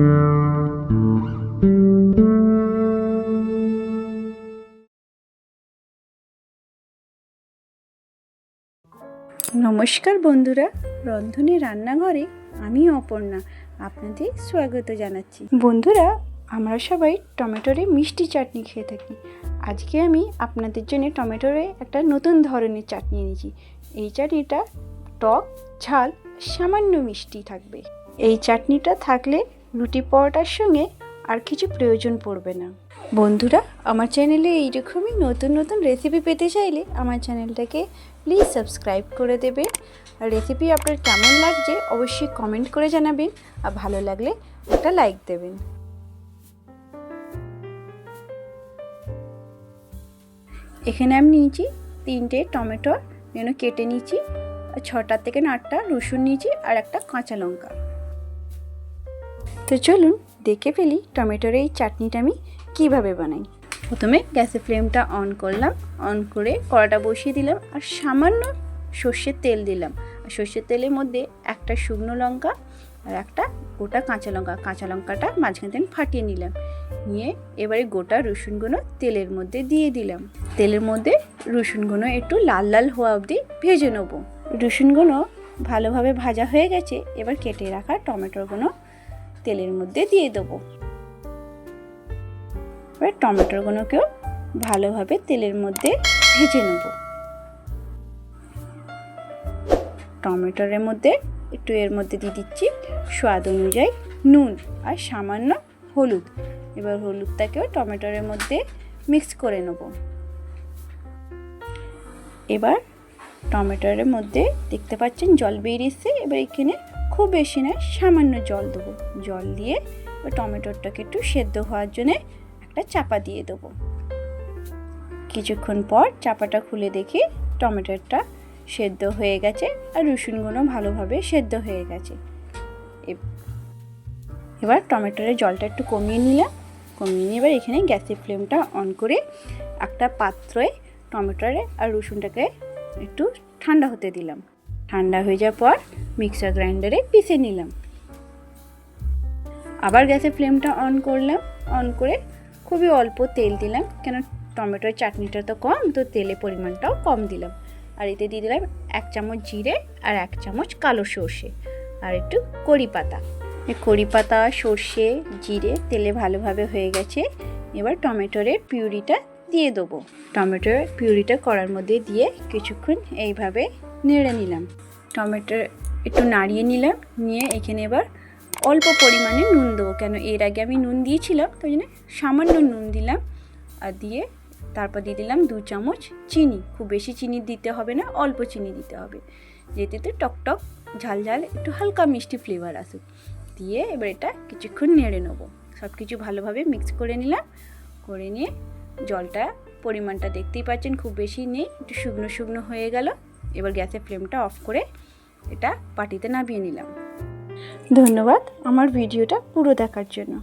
নমস্কার বন্ধুরা, রন্ধনে রান্নাঘরে আমি অপর্ণা আপনাদের স্বাগত জানাচ্ছি। বন্ধুরা, আমরা সবাই টমেটোরে মিষ্টি চাটনি খেয়ে থাকি। আজকে আমি আপনাদের জন্য টমেটোরে একটা নতুন ধরনের চাটনি এনেছি। এই চাটনিটা টক, ঝাল, সামান্য মিষ্টি থাকবে। এই চাটনিটা থাকলে রুটি পরোটার সঙ্গে আর কিছু প্রয়োজন পড়বে না। বন্ধুরা, আমার চ্যানেলে এইরকমই নতুন নতুন রেসিপি পেতে চাইলে আমার চ্যানেলটাকে প্লিজ সাবস্ক্রাইব করে দেবেন। আর রেসিপি আপনার কেমন লাগছে অবশ্যই কমেন্ট করে জানাবেন, আর ভালো লাগলে একটা লাইক দেবেন। এখানে আমি নিয়েছি 3টে টমেটো কেটে নিয়েছি, আর 6টা থেকে 8টা রসুন নিয়েছি, আর একটা কাঁচা লঙ্কা। তো চলুন দেখে ফেলি টমেটোর এই চাটনিটা আমি কিভাবে বানাই। প্রথমে গ্যাসের ফ্লেমটা অন করলাম, অন করে কড়াটা বসিয়ে দিলাম, আর সামান্য সর্ষের তেল দিলাম। আর সর্ষের তেলের মধ্যে একটা শুকনো লঙ্কা আর একটা গোটা কাঁচা লঙ্কাটা মাঝখান থেকে ফাটিয়ে নিলাম। নিয়ে এবারে গোটা রসুনগুলো তেলের মধ্যে দিয়ে দিলাম। তেলের মধ্যে রসুনগুলো একটু লাল লাল হওয়া অবধি ভেজে নেবো। রসুনগুলো ভালোভাবে ভাজা হয়ে গেছে, এবার কেটে রাখা টমেটোগুলো তেলের মধ্যে দিয়ে দেবো। এবার টমেটোগুলোকেও ভালোভাবে তেলের মধ্যে ভেজে নেব। টমেটোর মধ্যে একটু এর মধ্যে দিয়ে দিচ্ছি স্বাদ অনুযায়ী নুন আর সামান্য হলুদ। এবার হলুদটাকেও টমেটোর মধ্যে মিক্স করে নেব। এবার টমেটোর মধ্যে দেখতে পাচ্ছেন জল বেরিয়েছে। এবার এখানে খুব বেশি না, সামান্য জল দেবো। জল দিয়ে টমেটোটাকে একটু সেদ্ধ হওয়ার জন্যে একটা চাপা দিয়ে দেবো। কিছুক্ষণ পর চাপাটা খুলে দেখি টমেটোটা সেদ্ধ হয়ে গেছে, আর রসুনগুলো ভালোভাবে সেদ্ধ হয়ে গেছে। এবার টমেটোর জলটা একটু কমিয়ে নিলাম। কমিয়ে নিয়ে এবার এখানে গ্যাসের ফ্লেমটা অন করে একটা পাত্রে টমেটোর আর রসুনটাকে একটু ঠান্ডা হতে দিলাম। ঠান্ডা হয়ে যাওয়ার পর মিক্সার গ্রাইন্ডারে পিষে নিলাম। আবার গ্যাসের ফ্লেমটা অন করলাম। অন করে খুবই অল্প তেল দিলাম, কেন টমেটোর চাটনিটা তো কম, তো তেলের পরিমাণটাও কম দিলাম। আর এতে দিয়ে দিলাম 1 চামচ জিরে আর 1 চামচ কালো সর্ষে আর একটু কড়ি পাতা। এই কড়ি পাতা, সর্ষে, জিরে তেলে ভালোভাবে হয়ে গেছে। এবার টমেটোর পিউরিটা দিয়ে দেবো। টমেটোর পিউরিটা কড়ার মধ্যে দিয়ে কিছুক্ষণ এইভাবে নেড়ে নিলাম। টমেটো একটু নাড়িয়ে নিলাম। নিয়ে এখানে এবার অল্প পরিমাণে নুন দেবো, কেন এর আগে আমি নুন দিয়েছিলাম, তো জন্য সামান্য নুন দিলাম। আর দিয়ে তারপর দিয়ে দিলাম 2 চামচ চিনি। খুব বেশি চিনি দিতে হবে না, অল্প চিনি দিতে হবে, যেতে টকটক ঝাল ঝাল একটু হালকা মিষ্টি ফ্লেভার আসুক। দিয়ে এবার এটা কিছুক্ষণ নেড়ে নেবো। সব কিছু ভালোভাবে মিক্স করে নিলাম। করে নিয়ে জলটা পরিমাণটা দেখতেই পাচ্ছেন, খুব বেশি নেই, একটু শুকনো শুকনো হয়ে গেল। এবার গ্যাসের ফ্লেমটা অফ করে এটা বাটিতে নামিয়ে নিলাম। ধন্যবাদ আমার ভিডিওটা পুরো দেখার জন্য।